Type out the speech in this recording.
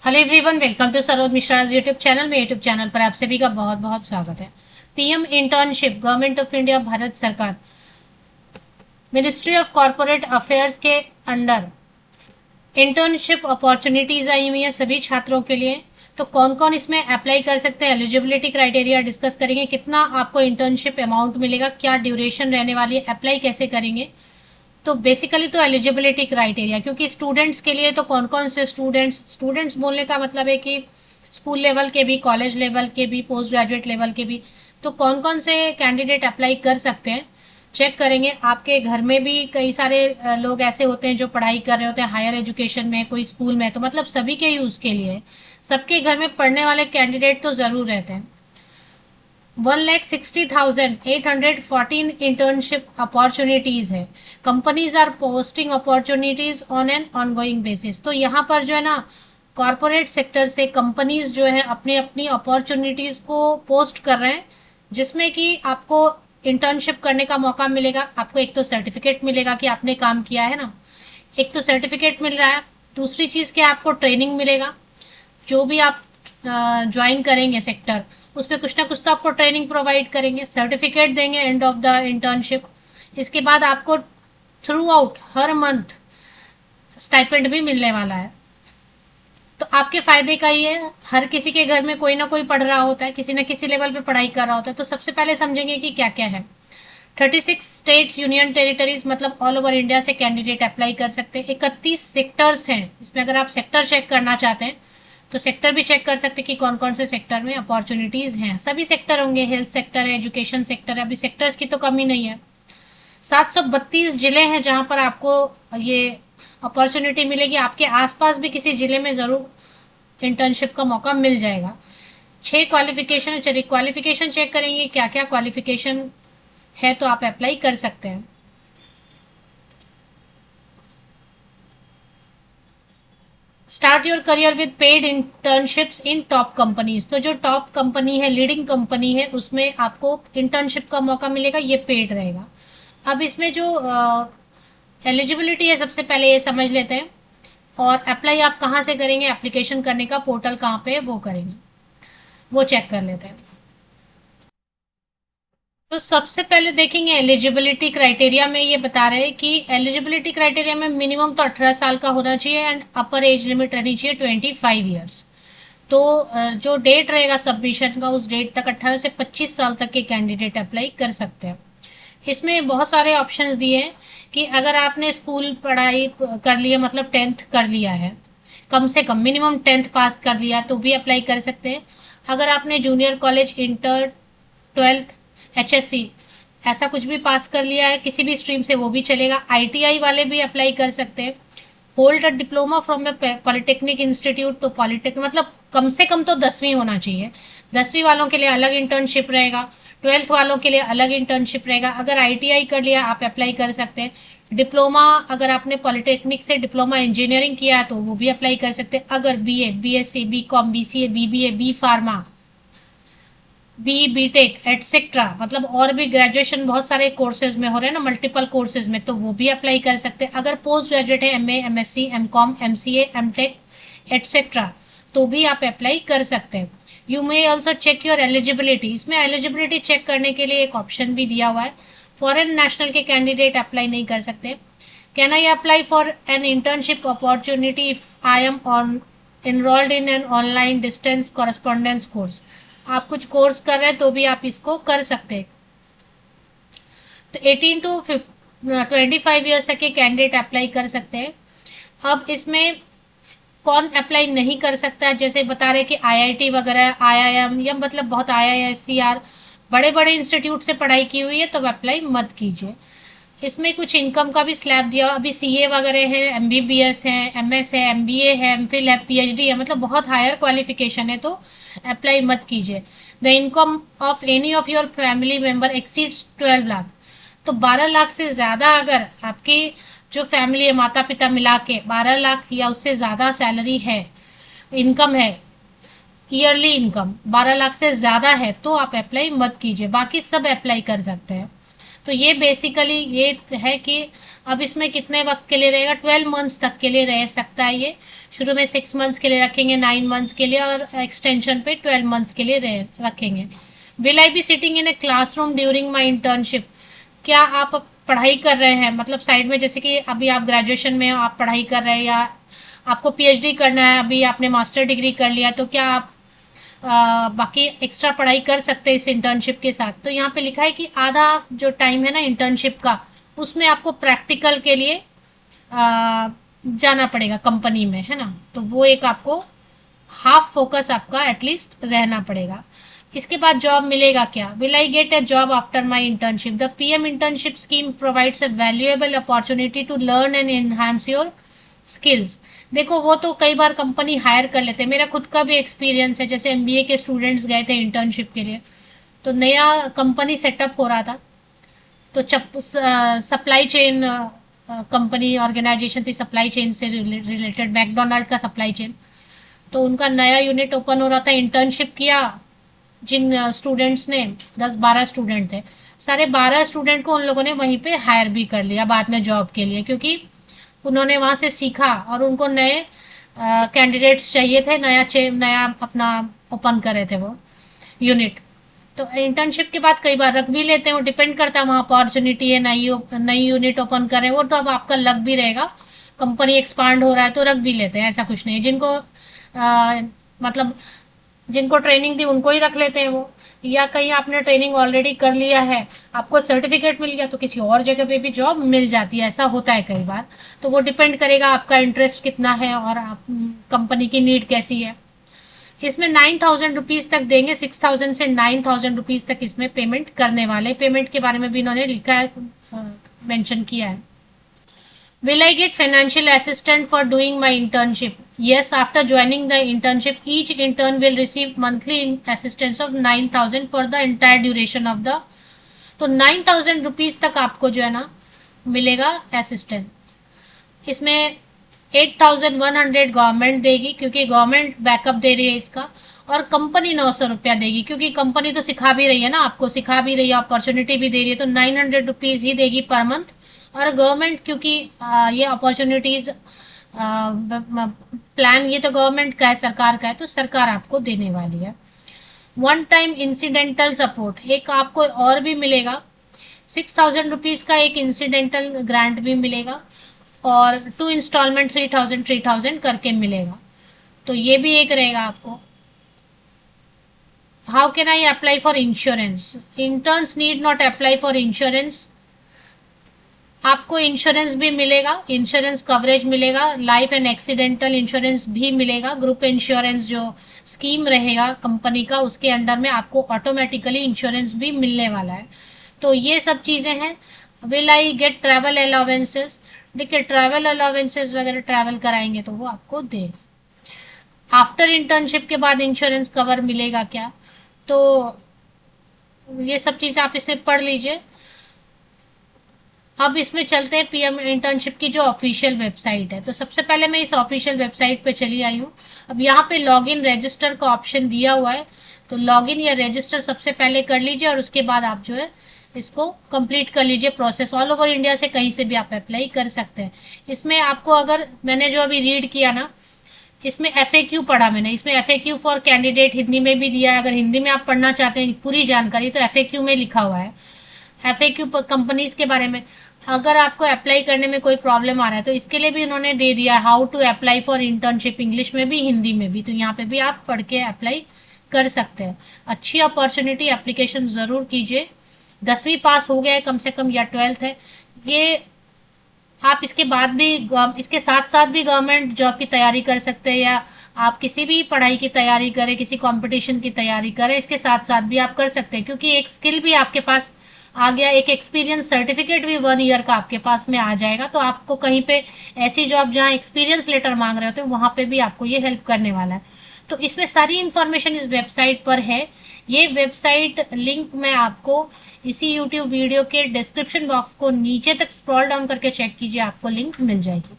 Hello everyone, welcome to Saroj Mishra YouTube channel में। YouTube channel पर आप सभी का बहुत बहुत स्वागत है। PM internship, government of India, Bharat सरकार, मिनिस्ट्री ऑफ कॉरपोरेट अफेयर्स के अंडर इंटर्नशिप अपॉर्चुनिटीज आई हुई है सभी छात्रों के लिए। तो कौन कौन इसमें अप्लाई कर सकते हैं, एलिजिबिलिटी क्राइटेरिया डिस्कस करेंगे, कितना आपको इंटर्नशिप अमाउंट मिलेगा, क्या ड्यूरेशन रहने वाली है, अप्लाई कैसे करेंगे। तो बेसिकली तो एलिजिबिलिटी क्राइटेरिया, क्योंकि स्टूडेंट्स के लिए तो कौन कौन से स्टूडेंट्स बोलने का मतलब है कि स्कूल लेवल के भी, कॉलेज लेवल के भी, पोस्ट ग्रेजुएट लेवल के भी, तो कौन कौन से कैंडिडेट अप्लाई कर सकते हैं चेक करेंगे। आपके घर में भी कई सारे लोग ऐसे होते हैं जो पढ़ाई कर रहे होते हैं हायर एजुकेशन में, कोई स्कूल में, तो मतलब सभी के यूज के लिए, सबके घर में पढ़ने वाले कैंडिडेट तो जरूर रहते हैं। 1,60,814 इंटर्नशिप अपॉर्चुनिटीज है। Companies are posting opportunities on an ongoing basis. तो यहाँ पर जो है ना, कॉरपोरेट सेक्टर से कंपनीज जो है अपनी अपनी अपॉर्चुनिटीज को पोस्ट कर रहे हैं, जिसमें कि आपको इंटर्नशिप करने का मौका मिलेगा। आपको एक तो सर्टिफिकेट मिलेगा कि आपने काम किया है ना, एक तो सर्टिफिकेट मिल रहा है, दूसरी चीज क्या, आपको ट्रेनिंग मिलेगा। जो भी आप ज्वाइन करेंगे सेक्टर, उसमें कुछ ना कुछ तो आपको ट्रेनिंग प्रोवाइड करेंगे, सर्टिफिकेट देंगे एंड ऑफ द इंटर्नशिप। इसके बाद आपको थ्रू आउट हर मंथ स्टाइपेंड भी मिलने वाला है। तो आपके फायदे का ही है। हर किसी के घर में कोई ना कोई पढ़ रहा होता है, किसी न किसी लेवल पे पढ़ाई कर रहा होता है। तो सबसे पहले समझेंगे कि क्या क्या है। 36 स्टेट्स यूनियन टेरिटरीज, मतलब ऑल ओवर इंडिया से कैंडिडेट अप्लाई कर सकते हैं। 31 सेक्टर्स हैं इसमें। अगर आप सेक्टर चेक करना चाहते हैं तो सेक्टर भी चेक कर सकते हैं कि कौन कौन से सेक्टर में अपॉर्चुनिटीज हैं। सभी सेक्टर होंगे, हेल्थ सेक्टर है, एजुकेशन सेक्टर है, अभी सेक्टर्स की तो कमी नहीं है। 732 जिले हैं जहां पर आपको ये अपॉर्चुनिटी मिलेगी। आपके आसपास भी किसी जिले में जरूर इंटर्नशिप का मौका मिल जाएगा। 6 क्वालिफिकेशन है। चलिए क्वालिफिकेशन चेक करेंगे क्या क्या क्वालिफिकेशन है, तो आप अप्लाई कर सकते हैं। Start your career with paid internships in top companies. तो जो टॉप कंपनी है, लीडिंग कंपनी है, उसमें आपको इंटर्नशिप का मौका मिलेगा, ये पेड रहेगा। अब इसमें जो एलिजिबिलिटी है, सबसे पहले ये समझ लेते हैं। और अप्लाई आप कहाँ से करेंगे, एप्लीकेशन करने का पोर्टल कहाँ पे है वो करेंगे, वो चेक कर लेते हैं। तो सबसे पहले देखेंगे एलिजिबिलिटी क्राइटेरिया में। ये बता रहे हैं कि एलिजिबिलिटी क्राइटेरिया में मिनिमम तो 18 साल का होना चाहिए एंड अपर एज लिमिट रहनी चाहिए 25 ईयर्स। तो जो डेट रहेगा सबमिशन का, उस डेट तक 18 से 25 साल तक के कैंडिडेट अप्लाई कर सकते हैं। इसमें बहुत सारे ऑप्शंस दिए हैं कि अगर आपने स्कूल पढ़ाई कर लिया, मतलब 10th कर लिया है, कम से कम मिनिमम 10th पास कर लिया, तो भी अप्लाई कर सकते हैं। अगर आपने junior college, inter, 12th, HSC ऐसा कुछ भी पास कर लिया है किसी भी स्ट्रीम से, वो भी चलेगा। आईटीआई वाले भी अप्लाई कर सकते हैं। Hold a diploma from A polytechnic institute. तो पॉलिटेक्निक मतलब कम से कम तो 10वीं होना चाहिए। 10वीं वालों के लिए अलग इंटर्नशिप रहेगा, 12th वालों के लिए अलग इंटर्नशिप रहेगा। अगर आईटीआई कर लिया आप अप्लाई कर सकते हैं। डिप्लोमा, अगर आपने पॉलिटेक्निक से डिप्लोमा इंजीनियरिंग किया है तो वो भी अप्लाई कर सकते हैं। अगर BA, BSc, BCom, BCA, BBA, B pharma, BTech etcetera, मतलब और भी ग्रेजुएशन बहुत सारे कोर्सेज में हो रहे हैं ना, मल्टीपल कोर्सेज में, तो वो भी अप्लाई कर सकते हैं। अगर पोस्ट ग्रेजुएट है, MA, MSc, MCom, MCA, MTech etcetera, तो भी आप अप्लाई कर सकते हैं। You may also check your eligibility. इसमें एलिजिबिलिटी चेक करने के लिए एक ऑप्शन भी दिया हुआ है। फॉरेन नेशनल के कैंडिडेट अप्लाई नहीं कर सकते। Can I apply for an internship opportunity if I am on enrolled in an online distance correspondence course। आप कुछ कोर्स कर रहे हैं तो भी आप इसको कर सकते हैं। तो 18 टू 25 ईयर्स तक के कैंडिडेट अप्लाई कर सकते हैं। अब इसमें कौन अप्लाई नहीं कर सकता है, जैसे बता रहे कि आईआईटी वगैरह, आईआईएम, या मतलब बहुत आईआईएससीआर, बड़े बड़े इंस्टीट्यूट से पढ़ाई की हुई है तो अप्लाई मत कीजिए। इसमें कुछ इनकम का भी स्लैब दिया। अभी सीए वगैरह है, एमबीबीएस है, एमएस है, एमबीए है, एमफिल है, पीएचडी है, मतलब बहुत हायर क्वालिफिकेशन है, तो अप्लाई मत कीजिए। The income of any of your family member exceeds 12 lakh. तो 12 लाख से ज्यादा अगर आपकी जो फैमिली है, माता पिता मिला के 12 लाख या उससे ज्यादा सैलरी है, इनकम है, ईयरली इनकम 12 लाख से ज्यादा है, तो आप अप्लाई मत कीजिए। बाकी सब अप्लाई कर सकते हैं। तो ये बेसिकली ये है कि अब इसमें कितने वक्त के लिए रहेगा, 12 मंथ्स तक के लिए रह सकता है ये। शुरू में 6 मंथ्स के लिए रखेंगे, 9 मंथ्स के लिए, और एक्सटेंशन पे 12 मंथ्स के लिए रखेंगे। Will I be sitting in a classroom during my internship? क्या आप पढ़ाई कर रहे हैं, मतलब साइड में, जैसे कि अभी आप ग्रेजुएशन में आप पढ़ाई कर रहे हैं या आपको पीएचडी करना है, अभी आपने मास्टर डिग्री कर लिया, तो क्या आप बाकी एक्स्ट्रा पढ़ाई कर सकते हैं इस इंटर्नशिप के साथ? तो यहाँ पे लिखा है कि आधा जो टाइम है ना इंटर्नशिप का, उसमें आपको प्रैक्टिकल के लिए जाना पड़ेगा कंपनी में, है ना। तो वो एक आपको हाफ फोकस आपका एटलीस्ट रहना पड़ेगा। इसके बाद जॉब मिलेगा क्या? Will I get a job after my internship? The PM internship scheme provides a valuable opportunity to learn and enhance your skills. देखो वो तो कई बार कंपनी हायर कर लेते हैं, मेरा खुद का भी एक्सपीरियंस है, जैसे एमबीए के स्टूडेंट्स गए थे इंटर्नशिप के लिए, तो नया कंपनी सेटअप हो रहा था, तो सप्लाई चेन कंपनी ऑर्गेनाइजेशन थी, सप्लाई चेन से रिलेटेड, मैकडोनल्ड का सप्लाई चेन, तो उनका नया यूनिट ओपन हो रहा था। इंटर्नशिप किया जिन स्टूडेंट्स ने, 10-12 स्टूडेंट थे, सारे 12 स्टूडेंट को उन लोगों ने वहीं पे हायर भी कर लिया बाद में जॉब के लिए, क्योंकि उन्होंने वहां से सीखा और उनको नए कैंडिडेट्स चाहिए थे, नया अपना ओपन करे थे वो यूनिट। तो इंटर्नशिप के बाद कई बार रख भी लेते हैं, वो डिपेंड करता है, वहाँ अपॉर्चुनिटी है, नई यूनिट ओपन करें, वो तो अब आपका लक भी रहेगा, कंपनी एक्सपांड हो रहा है तो रख भी लेते हैं, ऐसा कुछ नहीं। जिनको मतलब जिनको ट्रेनिंग दी उनको ही रख लेते हैं वो, या कहीं आपने ट्रेनिंग ऑलरेडी कर लिया है, आपको सर्टिफिकेट मिल गया, तो किसी और जगह पे भी जॉब मिल जाती है, ऐसा होता है कई बार। तो वो डिपेंड करेगा आपका इंटरेस्ट कितना है और आप कंपनी की नीड कैसी है। इसमें 9,000 रुपीज तक देंगे, 6,000 से 9,000 रुपीज तक इसमें पेमेंट करने वाले। पेमेंट के बारे में भी इन्होंने लिखा है, मेंशन किया है। Will I get financial assistance for doing my internship? Yes, after joining the internship, each intern will receive monthly assistance of 9,000 for the entire duration of the. तो 9,000 रुपीज तक आपको जो है ना मिलेगा असिस्टेंट। इसमें 8,100 गवर्नमेंट देगी, क्योंकि गवर्नमेंट बैकअप दे रही है इसका, और कंपनी 900 रुपया देगी, क्योंकि कंपनी तो सिखा भी रही है ना, आपको सिखा भी रही है, अपॉर्चुनिटी भी दे रही है, तो 900 रुपीज ही देगी पर मंथ। और गवर्नमेंट, क्योंकि ये अपॉर्चुनिटीज प्लान ये तो गवर्नमेंट का है, सरकार का है, तो सरकार आपको देने वाली है। वन टाइम इंसिडेंटल सपोर्ट एक आपको और भी मिलेगा, 6,000 रुपीज का एक इंसिडेंटल ग्रांट भी मिलेगा, और 2 इंस्टॉलमेंट 3,000 करके मिलेगा, तो ये भी एक रहेगा आपको। How can I apply for insurance? Interns need not apply for insurance. आपको इंश्योरेंस भी मिलेगा, इंश्योरेंस कवरेज मिलेगा, लाइफ एंड एक्सीडेंटल इंश्योरेंस भी मिलेगा, ग्रुप इंश्योरेंस जो स्कीम रहेगा कंपनी का उसके अंडर में आपको ऑटोमेटिकली इंश्योरेंस भी मिलने वाला है। तो ये सब चीजें हैं। Will I gate travel allowances? देखिए ट्रैवल अलाउंसेस वगैरह ट्रैवल कराएंगे तो वो आपको देगा। आफ्टर इंटर्नशिप के बाद इंश्योरेंस कवर मिलेगा क्या? तो ये सब चीजें आप इसे पढ़ लीजिए। अब इसमें चलते हैं पीएम इंटर्नशिप की जो ऑफिशियल वेबसाइट है। तो सबसे पहले मैं इस ऑफिशियल वेबसाइट पे चली आई हूँ। अब यहाँ पे लॉगिन रजिस्टर का ऑप्शन दिया हुआ है, तो लॉगिन या रजिस्टर सबसे पहले कर लीजिए, और उसके बाद आप जो है इसको कंप्लीट कर लीजिए प्रोसेस। ऑल ओवर इंडिया से कहीं से भी आप अप्लाई कर सकते हैं। इसमें आपको, अगर मैंने जो अभी रीड किया ना, इसमें FAQ पढ़ा मैंने, इसमें FAQ फॉर कैंडिडेट हिंदी में भी दिया है। अगर हिंदी में आप पढ़ना चाहते हैं पूरी जानकारी तो FAQ में लिखा हुआ है, FAQ कंपनीज के बारे में। अगर आपको अप्लाई करने में कोई प्रॉब्लम आ रहा है तो इसके लिए भी उन्होंने दे दिया, how to apply for internship, English में भी हिंदी में भी, तो यहाँ पे भी आप पढ़ के अप्लाई कर सकते हैं। अच्छी अपॉर्चुनिटी, एप्लीकेशन जरूर कीजिए। 10वीं पास हो गया है कम से कम, या 12th है, ये आप इसके बाद भी, इसके साथ साथ भी गवर्नमेंट जॉब की तैयारी कर सकते हैं, या आप किसी भी पढ़ाई की तैयारी करें, किसी कंपटीशन की तैयारी करें, इसके साथ साथ भी आप कर सकते हैं, क्योंकि एक स्किल भी आपके पास आ गया, एक एक्सपीरियंस सर्टिफिकेट भी 1 ईयर का आपके पास में आ जाएगा। तो आपको कहीं पे ऐसी जॉब जहां एक्सपीरियंस लेटर मांग रहे होते हैं वहां पे भी आपको ये हेल्प करने वाला है। तो इसमें सारी इंफॉर्मेशन इस वेबसाइट पर है। ये वेबसाइट लिंक मैं आपको इसी यूट्यूब वीडियो के डिस्क्रिप्शन बॉक्स को नीचे तक स्क्रॉल डाउन करके चेक कीजिए, आपको लिंक मिल जाएगी।